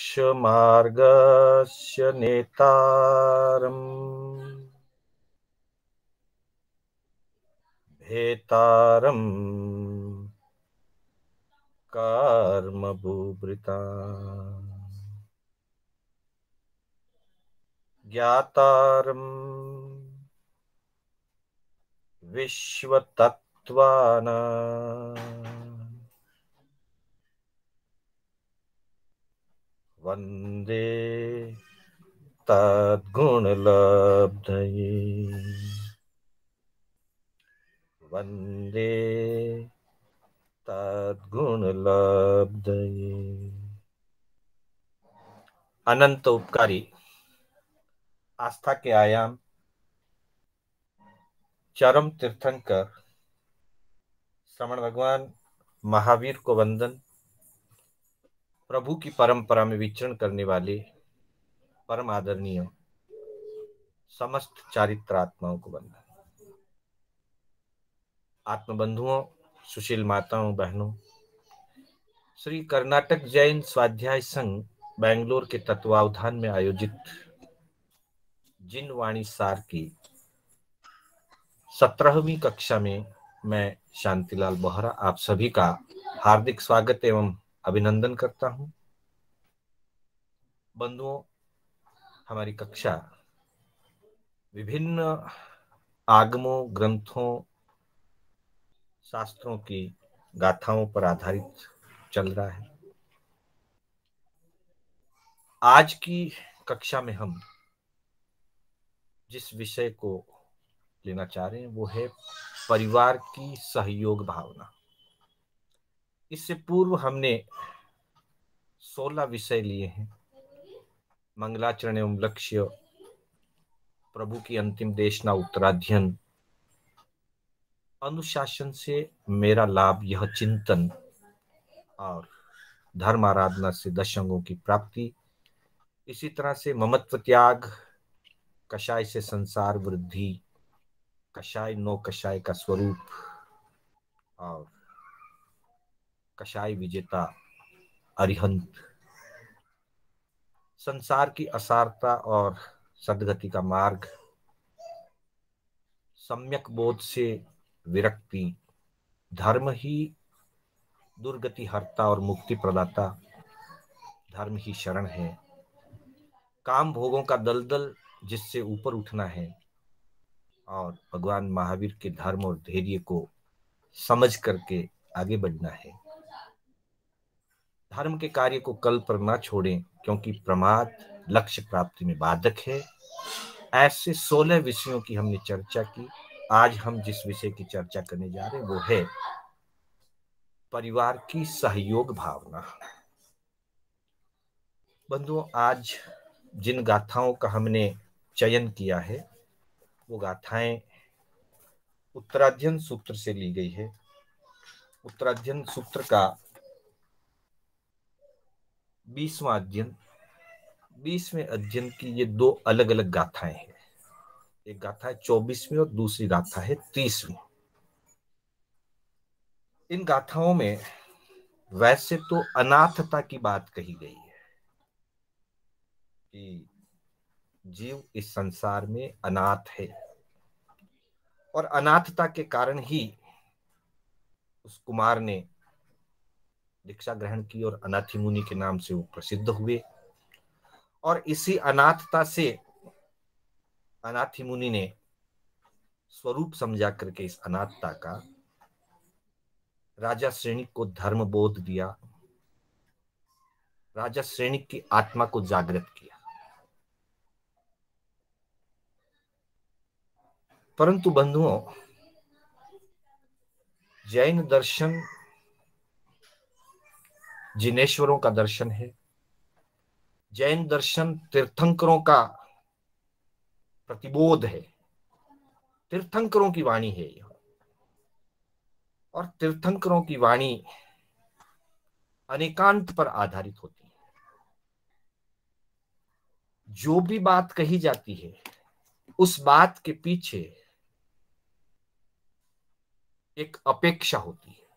मोक्षमार्गस्य नेतारम् भेतारम् कर्मभूभृताम् ज्ञातारम् विश्वतत्त्वानाम् वन्दे तद्गुणलब्धये वन्दे तद्गुणलब्धये। अनंत उपकारी, आस्था के आयाम, चरम तीर्थंकर श्रमण भगवान महावीर को वंदन। प्रभु की परंपरा में विचरण करने वाले परम आदरणीय समस्त चारित्रात्माओं को वंदन। आत्मबंधुओं, सुशील माताओं, बहनों, श्री कर्नाटक जैन स्वाध्याय संघ बेंगलोर के तत्वावधान में आयोजित जिन वाणी सार की 17वीं कक्षा में मैं शांतिलाल बोहरा आप सभी का हार्दिक स्वागत एवं अभिनंदन करता हूं। बंधुओं, हमारी कक्षा विभिन्न आगमों, ग्रंथों, शास्त्रों की गाथाओं पर आधारित चल रहा है। आज की कक्षा में हम जिस विषय को लेना चाह रहे हैं वो है परिवार की सहयोग भावना। इससे पूर्व हमने 16 विषय लिए हैं। मंगलाचरण एवं लक्ष्य, प्रभु की अंतिम देशना, उत्तराध्ययन, अनुशासन से मेरा लाभ यह चिंतन और धर्म आराधना से 10 अंगों की प्राप्ति। इसी तरह से ममत्व त्याग, कषाय से संसार वृद्धि, कषाय नो कषाय का स्वरूप और कषाय विजेता अरिहंत, संसार की असारता और सद्गति का मार्ग, सम्यक बोध से विरक्ति, धर्म ही दुर्गति हरता और मुक्ति प्रदाता, धर्म ही शरण है, काम भोगों का दलदल जिससे ऊपर उठना है और भगवान महावीर के धर्म और धैर्य को समझ करके आगे बढ़ना है। धर्म के कार्य को कल पर ना छोड़ें क्योंकि प्रमाद लक्ष्य प्राप्ति में बाधक है। ऐसे 16 विषयों की हमने चर्चा की। आज हम जिस विषय की चर्चा करने जा रहे हैं वो है परिवार की सहयोग भावना। बंधुओं, आज जिन गाथाओं का हमने चयन किया है वो गाथाएं उत्तराध्ययन सूत्र से ली गई है। उत्तराध्ययन सूत्र का 20वां अध्ययन, 20वें अध्ययन की ये 2 अलग अलग गाथाएं हैं। एक गाथा है 24वीं और दूसरी गाथा है 30वीं। इन गाथाओं में वैसे तो अनाथता की बात कही गई है कि जीव इस संसार में अनाथ है और अनाथता के कारण ही उस कुमार ने दीक्षा ग्रहण की और अनाथी मुनि के नाम से वो प्रसिद्ध हुए। और इसी अनाथता से अनाथी मुनि ने स्वरूप समझा करके इस अनाथता का राजा श्रेणिक को धर्म बोध दिया, राजा श्रेणिक की आत्मा को जागृत किया। परंतु बंधुओं, जैन दर्शन जिनेश्वरों का दर्शन है। जैन दर्शन तीर्थंकरों का प्रतिबोध है, तीर्थंकरों की वाणी है यह। और तीर्थंकरों की वाणी अनेकांत पर आधारित होती है। जो भी बात कही जाती है उस बात के पीछे एक अपेक्षा होती है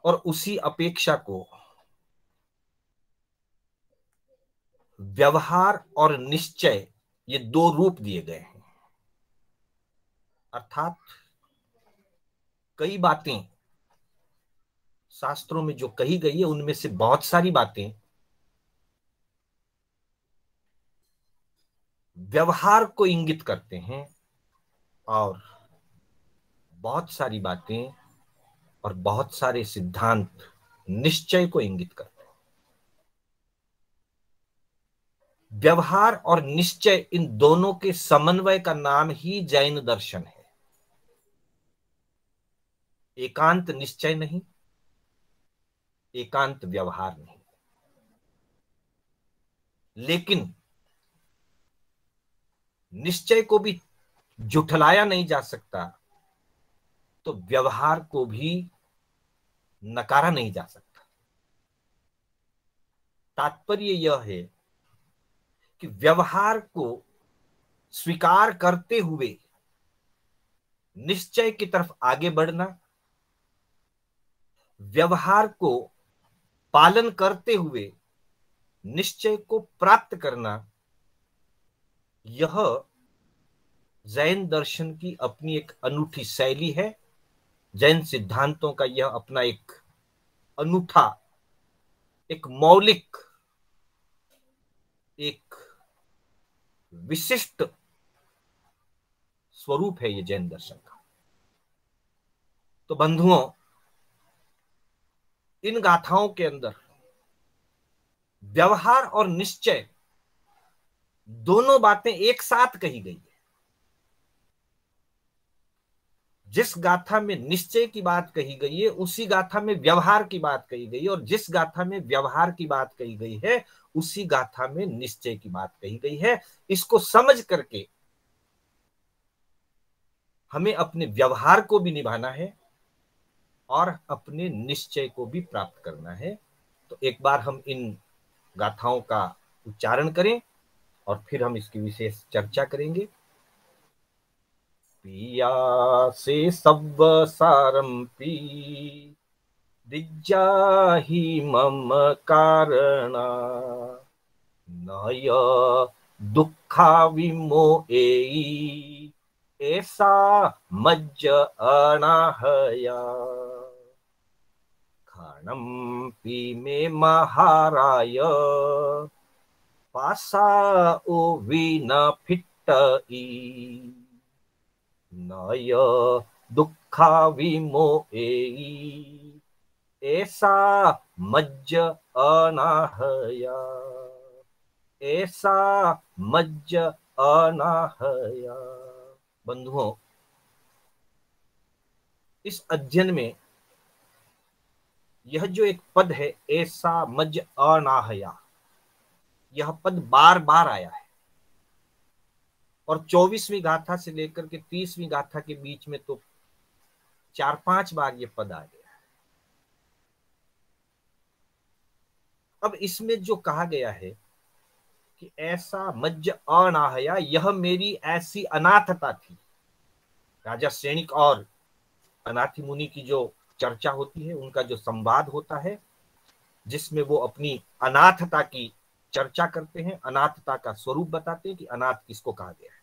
और उसी अपेक्षा को व्यवहार और निश्चय, ये दो रूप दिए गए हैं। अर्थात कई बातें शास्त्रों में जो कही गई है उनमें से बहुत सारी बातें व्यवहार को इंगित करते हैं और बहुत सारी बातें और बहुत सारे सिद्धांत निश्चय को इंगित करते हैं। व्यवहार और निश्चय, इन दोनों के समन्वय का नाम ही जैन दर्शन है। एकांत निश्चय नहीं, एकांत व्यवहार नहीं। लेकिन निश्चय को भी जुठलाया नहीं जा सकता, तो व्यवहार को भी नकारा नहीं जा सकता। तात्पर्य यह है कि व्यवहार को स्वीकार करते हुए निश्चय की तरफ आगे बढ़ना, व्यवहार को पालन करते हुए निश्चय को प्राप्त करना, यह जैन दर्शन की अपनी एक अनूठी शैली है। जैन सिद्धांतों का यह अपना एक अनूठा, एक मौलिक, एक विशिष्ट स्वरूप है ये जैन दर्शन का। तो बंधुओं, इन गाथाओं के अंदर व्यवहार और निश्चय दोनों बातें एक साथ कही गई है। जिस गाथा में निश्चय की बात कही गई है उसी गाथा में व्यवहार की बात कही गई है, और जिस गाथा में व्यवहार की बात कही गई है उसी गाथा में निश्चय की बात कही गई है। इसको समझ करके हमें अपने व्यवहार को भी निभाना है और अपने निश्चय को भी प्राप्त करना है। तो एक बार हम इन गाथाओं का उच्चारण करें और फिर हम इसकी विशेष चर्चा करेंगे। पिया से सब सारम पी दिज्जाहि मम कारणा नय दुःखा विमोहेयि ऐसा मज्ज अनाहया खाणम पी मे महाराय पासा ओ वीन फिट्टई नय दुःखा विमोहेयि ऐसा मज्ज अनाहया ऐसा मज्ज अनाहया। बंधुओं, इस अध्ययन में यह जो एक पद है ऐसा मज्ज अनाहया, यह पद बार बार आया है और 24वीं गाथा से लेकर के 30वीं गाथा के बीच में तो 4-5 बार यह पद आ गया है। अब इसमें जो कहा गया है कि ऐसा मज्ज अनाहया, यह मेरी ऐसी अनाथता थी। राजा सैनिक और अनाथी मुनि की जो चर्चा होती है, उनका जो संवाद होता है, जिसमें वो अपनी अनाथता की चर्चा करते हैं, अनाथता का स्वरूप बताते हैं कि अनाथ किसको कहा गया है।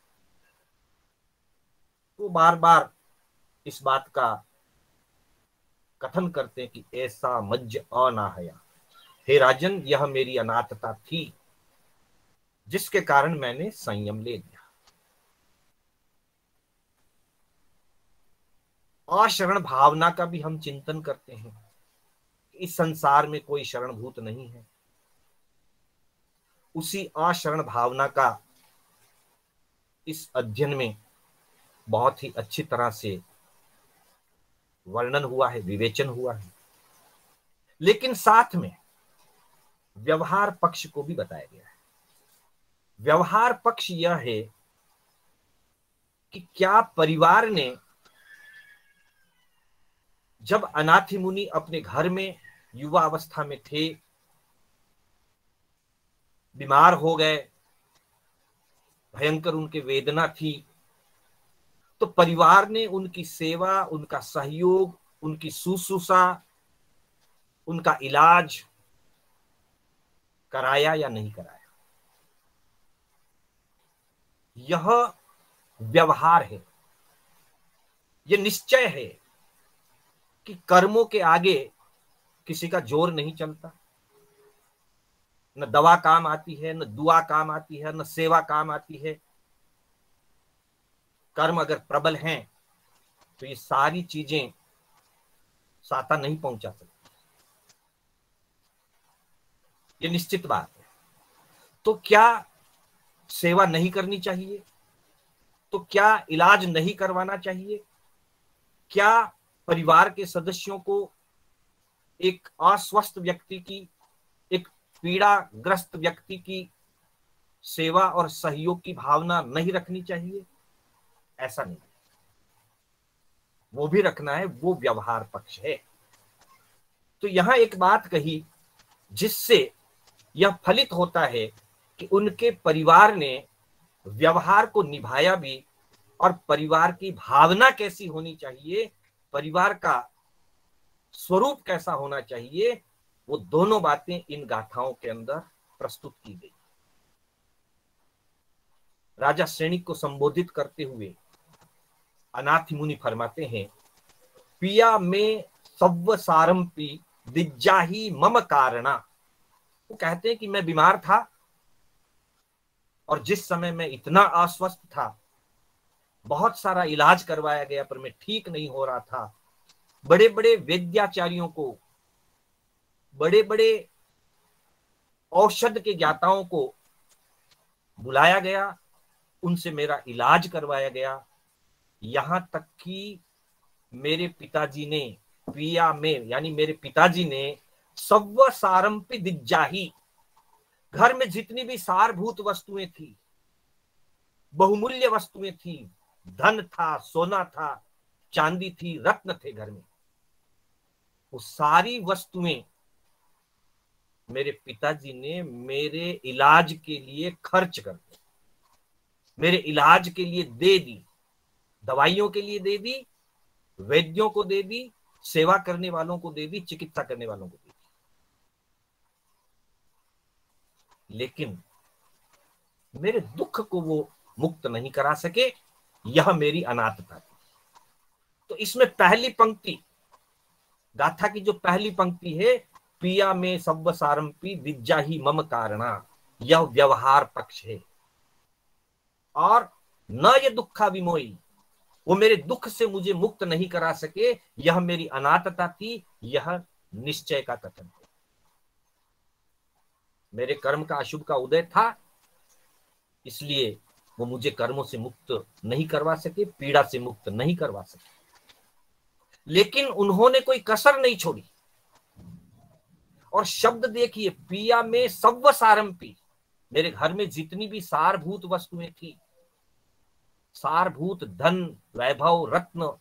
वो बार बार इस बात का कथन करते हैं कि ऐसा मज्ज अनाहया, हे राजन, यह मेरी अनाथता थी जिसके कारण मैंने संयम ले लिया। अशरण भावना का भी हम चिंतन करते हैं। इस संसार में कोई शरणभूत नहीं है। उसी अशरण भावना का इस अध्ययन में बहुत ही अच्छी तरह से वर्णन हुआ है, विवेचन हुआ है। लेकिन साथ में व्यवहार पक्ष को भी बताया गया है। व्यवहार पक्ष यह है कि क्या परिवार ने, जब अनाथी मुनि अपने घर में युवा अवस्था में थे, बीमार हो गए, भयंकर उनके वेदना थी, तो परिवार ने उनकी सेवा, उनका सहयोग, उनकी शुश्रूषा, उनका इलाज कराया या नहीं कराया? यह व्यवहार है, यह निश्चय है कि कर्मों के आगे किसी का जोर नहीं चलता। न दवा काम आती है, न दुआ काम आती है, न सेवा काम आती है। कर्म अगर प्रबल हैं तो ये सारी चीजें साता नहीं पहुंचा सकती, ये निश्चित बात है। तो क्या सेवा नहीं करनी चाहिए? तो क्या इलाज नहीं करवाना चाहिए? क्या परिवार के सदस्यों को एक अस्वस्थ व्यक्ति की, एक पीड़ाग्रस्त व्यक्ति की सेवा और सहयोग की भावना नहीं रखनी चाहिए? ऐसा नहीं, वो भी रखना है, वो व्यवहार पक्ष है। तो यहां एक बात कही जिससे यह फलित होता है कि उनके परिवार ने व्यवहार को निभाया भी, और परिवार की भावना कैसी होनी चाहिए, परिवार का स्वरूप कैसा होना चाहिए, वो दोनों बातें इन गाथाओं के अंदर प्रस्तुत की गई। राजा सैनिक को संबोधित करते हुए अनाथि मुनि फरमाते हैं, पिया में सव्व सारंपी दिज्जाही मम कारणा। वो कहते हैं कि मैं बीमार था और जिस समय मैं इतना अस्वस्थ था, बहुत सारा इलाज करवाया गया पर मैं ठीक नहीं हो रहा था। बड़े बड़े वैद्याचार्यों को, बड़े बड़े औषध के ज्ञाताओं को बुलाया गया, उनसे मेरा इलाज करवाया गया। यहां तक कि मेरे पिताजी ने, पिया में यानी मेरे पिताजी ने सव्व सारंपी दिज्जाही, घर में जितनी भी सारभूत वस्तुएं थी, बहुमूल्य वस्तुएं थी, धन था, सोना था, चांदी थी, रत्न थे घर में, वो सारी वस्तुएं मेरे पिताजी ने मेरे इलाज के लिए खर्च कर दी, मेरे इलाज के लिए दे दी, दवाइयों के लिए दे दी, वैद्यों को दे दी, सेवा करने वालों को दे दी, चिकित्सा करने वालों को दे दी। लेकिन मेरे दुख को वो मुक्त नहीं करा सके, यह मेरी अनाथता थी। तो इसमें पहली पंक्ति, गाथा की जो पहली पंक्ति है, पिया में सव्व सारंपी दिज्जाही मम कारणा, यह व्यवहार पक्ष है। और न ये दुखा विमोई, वो मेरे दुख से मुझे मुक्त नहीं करा सके, यह मेरी अनाथता थी, यह निश्चय का कथन है। मेरे कर्म का अशुभ का उदय था, इसलिए वो मुझे कर्मों से मुक्त नहीं करवा सके, पीड़ा से मुक्त नहीं करवा सके। लेकिन उन्होंने कोई कसर नहीं छोड़ी। और शब्द देखिए, पिया में सव्व सारंपी, मेरे घर में जितनी भी सारभूत वस्तुएं थी, सारभूत धन, वैभव, रत्न,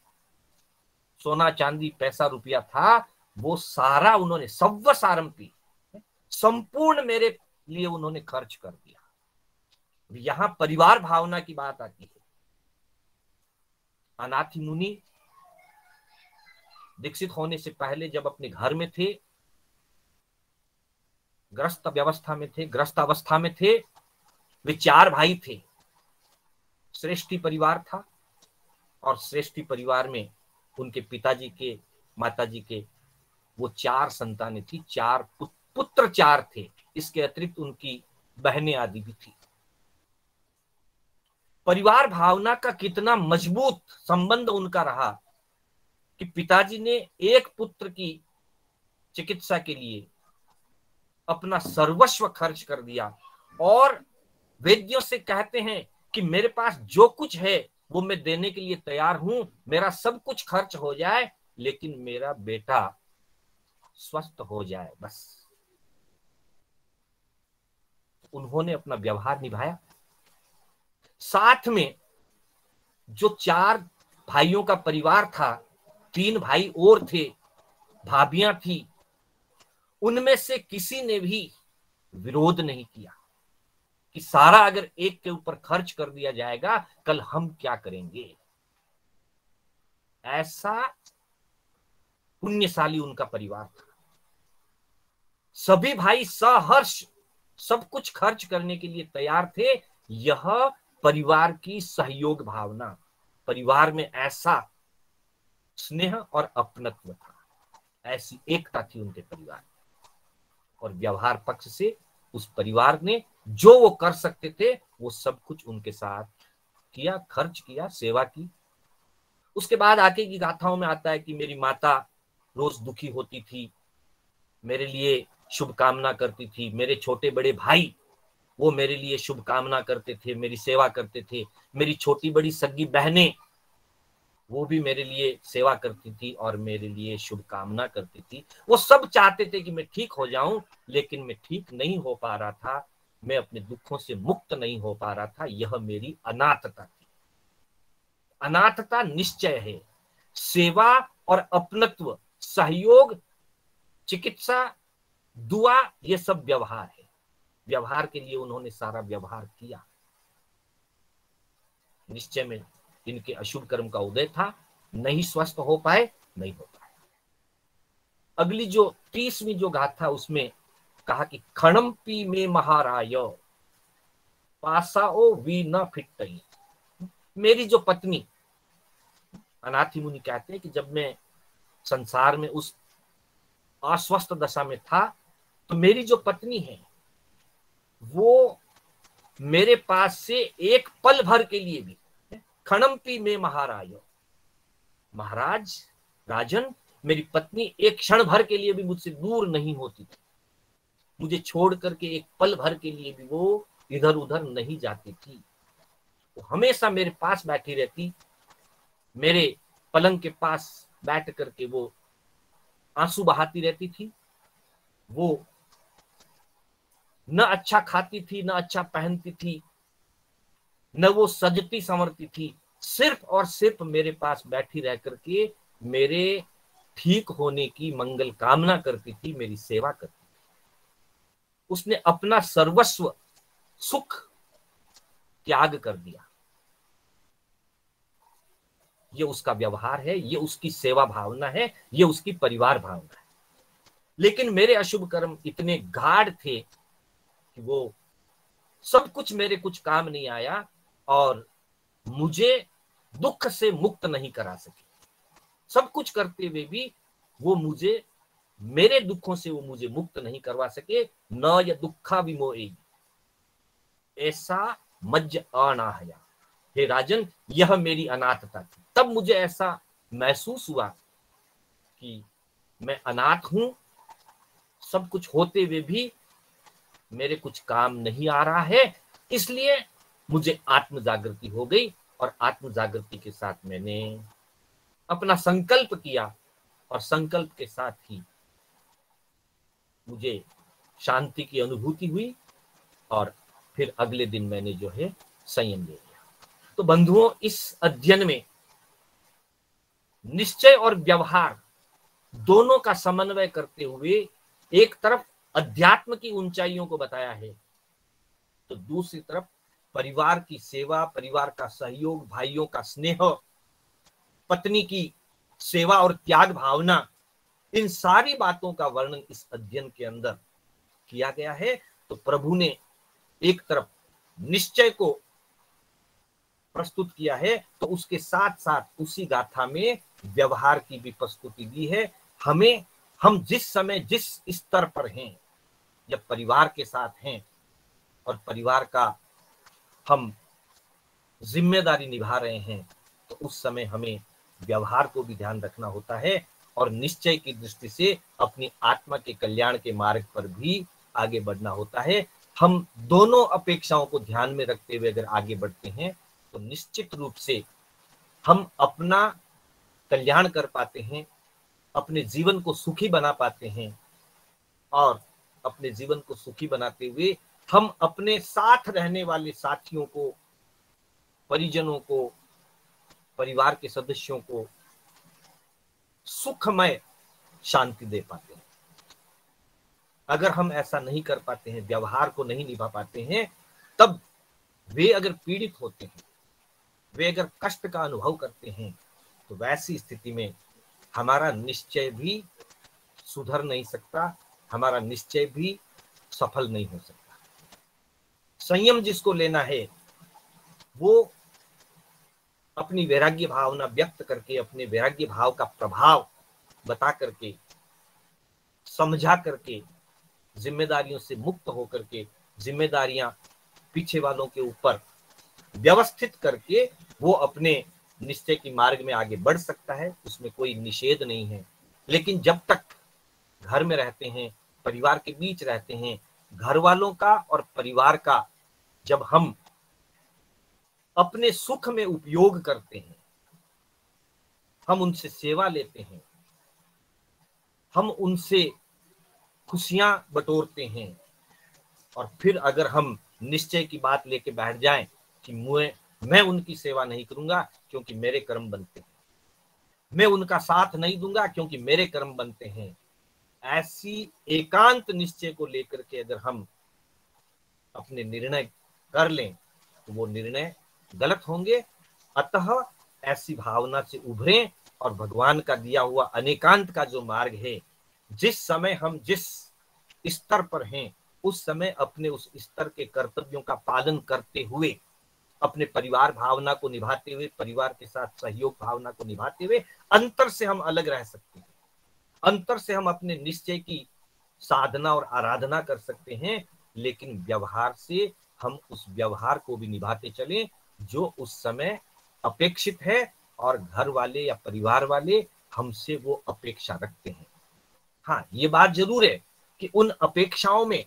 सोना चांदी, पैसा रुपया था, वो सारा उन्होंने, सव्व सारंपी, संपूर्ण मेरे लिए उन्होंने खर्च कर दिया। यहां परिवार भावना की बात आती है। अनाथि मुनि दीक्षित होने से पहले जब अपने घर में थे, ग्रस्त व्यवस्था में थे, ग्रस्त अवस्था में थे, वे 4 भाई थे। श्रेष्ठी परिवार था और श्रेष्ठी परिवार में उनके पिताजी के, माताजी के वो 4 संतानें थी, 4 पुत्र 4 थे। इसके अतिरिक्त उनकी बहनें आदि भी थी। परिवार भावना का कितना मजबूत संबंध उनका रहा कि पिताजी ने एक पुत्र की चिकित्सा के लिए अपना सर्वस्व खर्च कर दिया और वैद्यों से कहते हैं कि मेरे पास जो कुछ है वो मैं देने के लिए तैयार हूं, मेरा सब कुछ खर्च हो जाए लेकिन मेरा बेटा स्वस्थ हो जाए बस। उन्होंने अपना व्यवहार निभाया। साथ में जो 4 भाइयों का परिवार था, 3 भाई और थे, भाभियां थी, उनमें से किसी ने भी विरोध नहीं किया कि सारा अगर एक के ऊपर खर्च कर दिया जाएगा, कल हम क्या करेंगे। ऐसा पुण्यशाली उनका परिवार था। सभी भाई सहर्ष सब कुछ खर्च करने के लिए तैयार थे। यह परिवार की सहयोग भावना, परिवार में ऐसा स्नेह और अपनत्व था, ऐसी एकता थी उनके परिवार में। और व्यवहार पक्ष से उस परिवार ने जो वो कर सकते थे वो सब कुछ उनके साथ किया, खर्च किया, सेवा की। उसके बाद आगे की गाथाओं में आता है कि मेरी माता रोज दुखी होती थी, मेरे लिए शुभकामना करती थी, मेरे छोटे बड़े भाई वो मेरे लिए शुभकामना करते थे, मेरी सेवा करते थे, मेरी छोटी बड़ी सगी बहनें वो भी मेरे लिए सेवा करती थी और मेरे लिए शुभकामना करती थी। वो सब चाहते थे कि मैं ठीक हो जाऊं, लेकिन मैं ठीक नहीं हो पा रहा था, मैं अपने दुखों से मुक्त नहीं हो पा रहा था। यह मेरी अनाथता थी। अनाथता निश्चय है, सेवा और अपनत्व, सहयोग, चिकित्सा, दुआ, ये सब व्यवहार है। व्यवहार के लिए उन्होंने सारा व्यवहार किया। निश्चय में इनके अशुभ कर्म का उदय था, नहीं स्वस्थ हो पाए, नहीं हो पाए। अगली जो 30वीं जो गाथा उसमें कहा कि खणम्पी में महाराय पासाओ वी न फिट। मेरी जो पत्नी, अनाथी मुनि कहते हैं कि जब मैं संसार में उस अस्वस्थ दशा में था तो मेरी जो पत्नी है वो मेरे पास से एक पल भर के लिए भी, खणम्पी में महाराज, महाराज, राजन, मेरी पत्नी एक क्षण भर के लिए भी मुझसे दूर नहीं होती थी। मुझे छोड़ करके एक पल भर के लिए भी वो इधर उधर नहीं जाती थी। वो हमेशा मेरे पास बैठी रहती, मेरे पलंग के पास बैठ करके वो आंसू बहाती रहती थी। वो न अच्छा खाती थी, न अच्छा पहनती थी, न वो सजती संवरती थी, सिर्फ और सिर्फ मेरे पास बैठी रह करके मेरे ठीक होने की मंगल कामना करती थी, मेरी सेवा करती थी। उसने अपना सर्वस्व सुख त्याग कर दिया। ये उसका व्यवहार है, ये उसकी सेवा भावना है, ये उसकी परिवार भावना है। लेकिन मेरे अशुभ कर्म इतने गाढ़ थे कि वो सब कुछ मेरे कुछ काम नहीं आया और मुझे दुख से मुक्त नहीं करा सके। सब कुछ करते हुए भी वो मुझे, मेरे दुखों से वो मुझे मुक्त नहीं करवा सके। न य दुखा विमोहि ऐसा मज्ज अनाहया। हे राजन, यह मेरी अनाथता थी। तब मुझे ऐसा महसूस हुआ कि मैं अनाथ हूं, सब कुछ होते हुए भी मेरे कुछ काम नहीं आ रहा है। इसलिए मुझे आत्म जागृति हो गई और आत्म जागृति के साथ मैंने अपना संकल्प किया और संकल्प के साथ ही मुझे शांति की अनुभूति हुई और फिर अगले दिन मैंने जो है संयम ले लिया। तो बंधुओं, इस अध्ययन में निश्चय और व्यवहार दोनों का समन्वय करते हुए एक तरफ अध्यात्म की ऊंचाइयों को बताया है तो दूसरी तरफ परिवार की सेवा, परिवार का सहयोग, भाइयों का स्नेह, पत्नी की सेवा और त्याग भावना, इन सारी बातों का वर्णन इस अध्ययन के अंदर किया गया है। तो प्रभु ने एक तरफ निश्चय को प्रस्तुत किया है तो उसके साथ साथ उसी गाथा में व्यवहार की भी प्रस्तुति दी है। हमें, हम जिस समय जिस स्तर पर हैं, जब परिवार के साथ हैं और परिवार का हम जिम्मेदारी निभा रहे हैं तो उस समय हमें व्यवहार को भी ध्यान रखना होता है और निश्चय की दृष्टि से अपनी आत्मा के कल्याण के मार्ग पर भी आगे बढ़ना होता है। हम दोनों अपेक्षाओं को ध्यान में रखते हुए अगर आगे बढ़ते हैं तो निश्चित रूप से हम अपना कल्याण कर पाते हैं, अपने जीवन को सुखी बना पाते हैं और अपने जीवन को सुखी बनाते हुए हम अपने साथ रहने वाले साथियों को, परिजनों को, परिवार के सदस्यों को सुखमय शांति दे पाते हैं। अगर हम ऐसा नहीं कर पाते हैं, व्यवहार को नहीं निभा पाते हैं, तब वे अगर पीड़ित होते हैं, वे अगर कष्ट का अनुभव करते हैं तो वैसी स्थिति में हमारा निश्चय भी सुधर नहीं सकता, हमारा निश्चय भी सफल नहीं हो सकता। संयम जिसको लेना है वो अपनी वैराग्य भावना व्यक्त करके, अपने वैराग्य भाव का प्रभाव बता करके, समझा करके, जिम्मेदारियों से मुक्त होकर के, जिम्मेदारियां पीछे वालों के ऊपर व्यवस्थित करके वो अपने निश्चय की मार्ग में आगे बढ़ सकता है। उसमें कोई निषेध नहीं है। लेकिन जब तक घर में रहते हैं, परिवार के बीच रहते हैं, घर वालों का और परिवार का जब हम अपने सुख में उपयोग करते हैं, हम उनसे सेवा लेते हैं, हम उनसे खुशियां बटोरते हैं, और फिर अगर हम निश्चय की बात लेके बैठ जाएं कि मैं उनकी सेवा नहीं करूंगा क्योंकि मेरे कर्म बनते हैं, मैं उनका साथ नहीं दूंगा क्योंकि मेरे कर्म बनते हैं, ऐसी एकांत निश्चय को लेकर के अगर हम अपने निर्णय कर लें तो वो निर्णय गलत होंगे। अतः ऐसी भावना से उभरें और भगवान का दिया हुआ अनेकांत का जो मार्ग है, जिस समय हम जिस स्तर पर हैं उस समय अपने उस स्तर के कर्तव्यों का पालन करते हुए, अपने परिवार भावना को निभाते हुए, परिवार के साथ सहयोग भावना को निभाते हुए अंतर से हम अलग रह सकते हैं। अंतर से हम अपने निश्चय की साधना और आराधना कर सकते हैं, लेकिन व्यवहार से हम उस व्यवहार को भी निभाते चलें जो उस समय अपेक्षित है और घर वाले या परिवार वाले हमसे वो अपेक्षा रखते हैं। हाँ, ये बात जरूर है कि उन अपेक्षाओं में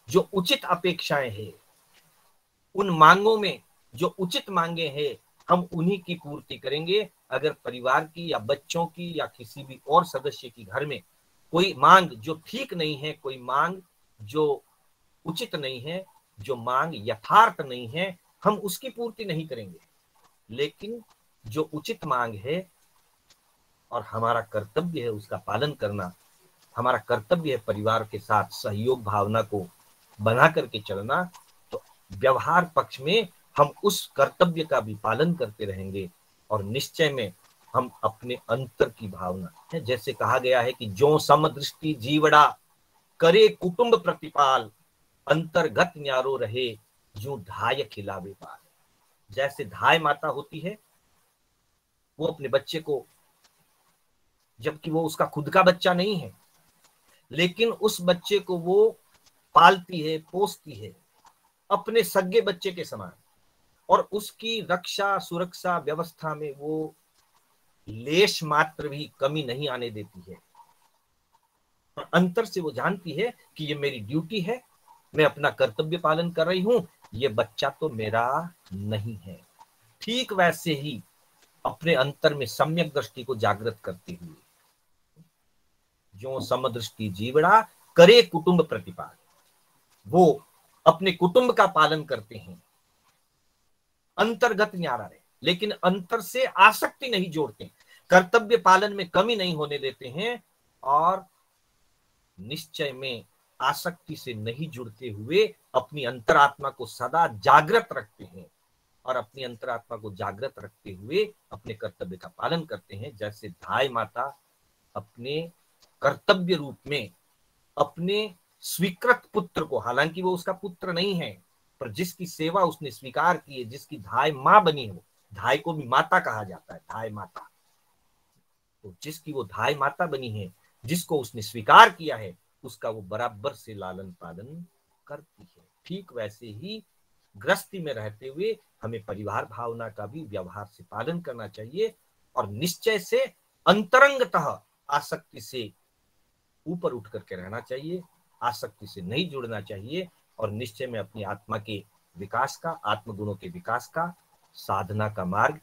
जो उचित अपेक्षाएं हैं, उन मांगों में जो उचित मांगे हैं, हम उन्हीं की पूर्ति करेंगे। अगर परिवार की या बच्चों की या किसी भी और सदस्य की घर में कोई मांग जो ठीक नहीं है, कोई मांग जो उचित नहीं है, जो मांग यथार्थ नहीं है, हम उसकी पूर्ति नहीं करेंगे। लेकिन जो उचित मांग है और हमारा कर्तव्य है उसका पालन करना, हमारा कर्तव्य है परिवार के साथ सहयोग भावना को बना करके चलना, तो व्यवहार पक्ष में हम उस कर्तव्य का भी पालन करते रहेंगे और निश्चय में हम अपने अंतर की भावना है, जैसे कहा गया है कि जो समदृष्टि जीवड़ा करे कुटुंब प्रतिपाल, अंतर्गत न्यारो रहे यूं धाय खिलावे पाल। जैसे धाय माता होती है, वो अपने बच्चे को, जबकि वो उसका खुद का बच्चा नहीं है, लेकिन उस बच्चे को वो पालती है, पोसती है अपने सगे बच्चे के समान, और उसकी रक्षा सुरक्षा व्यवस्था में वो लेश मात्र भी कमी नहीं आने देती है। और अंतर से वो जानती है कि ये मेरी ड्यूटी है, मैं अपना कर्तव्य पालन कर रही हूं, ये बच्चा तो मेरा नहीं है। ठीक वैसे ही अपने अंतर में सम्यक दृष्टि को जागृत करते हुए जो समदृष्टि जीवड़ा करे कुटुंब प्रतिपाल, वो अपने कुटुंब का पालन करते हैं, अंतर्गत न्यारा रहे, लेकिन अंतर से आसक्ति नहीं जोड़ते, कर्तव्य पालन में कमी नहीं होने देते हैं, और निश्चय में आसक्ति से नहीं जुड़ते हुए अपनी अंतरात्मा को सदा जागृत रखते हैं, और अपनी अंतरात्मा को जागृत रखते हुए अपने कर्तव्य का पालन करते हैं। जैसे धाय माता अपने कर्तव्य रूप में अपने स्वीकृत पुत्र को, हालांकि वो उसका पुत्र नहीं है, पर जिसकी सेवा उसने स्वीकार की है, जिसकी धाय माँ बनी हो, धाय को भी माता कहा जाता है, धाय माता, तो जिसकी वो धाय माता बनी है, जिसको उसने स्वीकार किया है, उसका वो बराबर से लालन पालन करती है। ठीक वैसे ही गृहस्थी में रहते हुए हमें परिवार भावना का भी व्यवहार से पालन करना चाहिए, और निश्चय से अंतरंगतः आसक्ति से ऊपर उठ करके रहना चाहिए, आसक्ति से नहीं जुड़ना चाहिए, और निश्चय में अपनी आत्मा के विकास का, आत्मगुणों के विकास का, साधना का मार्ग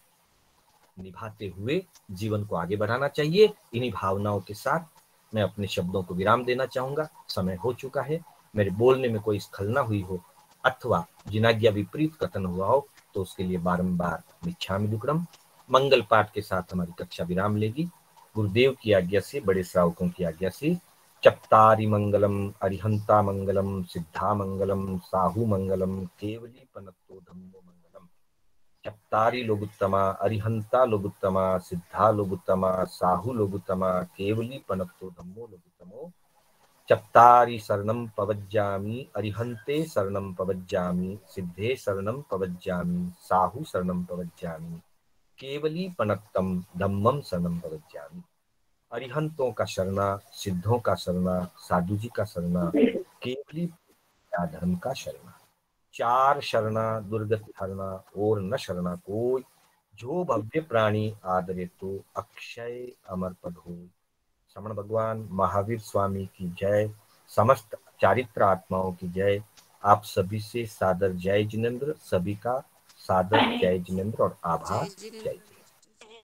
निभाते हुए जीवन को आगे बढ़ाना चाहिए। इन्हीं भावनाओं के साथ मैं अपने शब्दों को विराम देना चाहूंगा। समय हो चुका है। मेरे बोलने में कोई स्खलना हुई हो अथवा जिनाज्ञा विपरीत कथन हुआ हो तो उसके लिए बारंबार मिच्छामि दुक्कडम। मंगल पाठ के साथ हमारी कक्षा विराम लेगी। गुरुदेव की आज्ञा से, बड़े श्रावकों की आज्ञा से, चत्तारि मंगलम अरिहंता मंगलम सिद्धा मंगलम साहू मंगलम केवली पनत्तो धम्मो मंगलम। चत्तारि लोगुत्तमा अरिहंता लोगुत्तमा सिद्धा लोगुत्तमा साहू लोगुत्तमा केवली पनत्तो धम्मो लोगुत्तमो। चत्तारि शरणं पवज्जामि, अरिहन्ते शरणं पवज्जामि, सिद्धे शरणं पवज्जामि, साहु शरणं पवज्जामि, केवली पनत्तम धम्मम शरणं पवज्जामि। अरिहंतों का शरणा, सिद्धों का शरणा, साधु जी का शरणा, केवली धर्म का शरणा। चार शरणा दुर्गत हरणा, और न शरणा कोई, जो भव्य प्राणी आदरे तो अक्षय अमर पद हो। श्रमण भगवान महावीर स्वामी की जय, समस्त चारित्र आत्माओं की जय। आप सभी से सादर जय जिनेन्द्र, सभी का सादर जय जिनेन्द्र और आभार। जय जिनेन्द्र। जय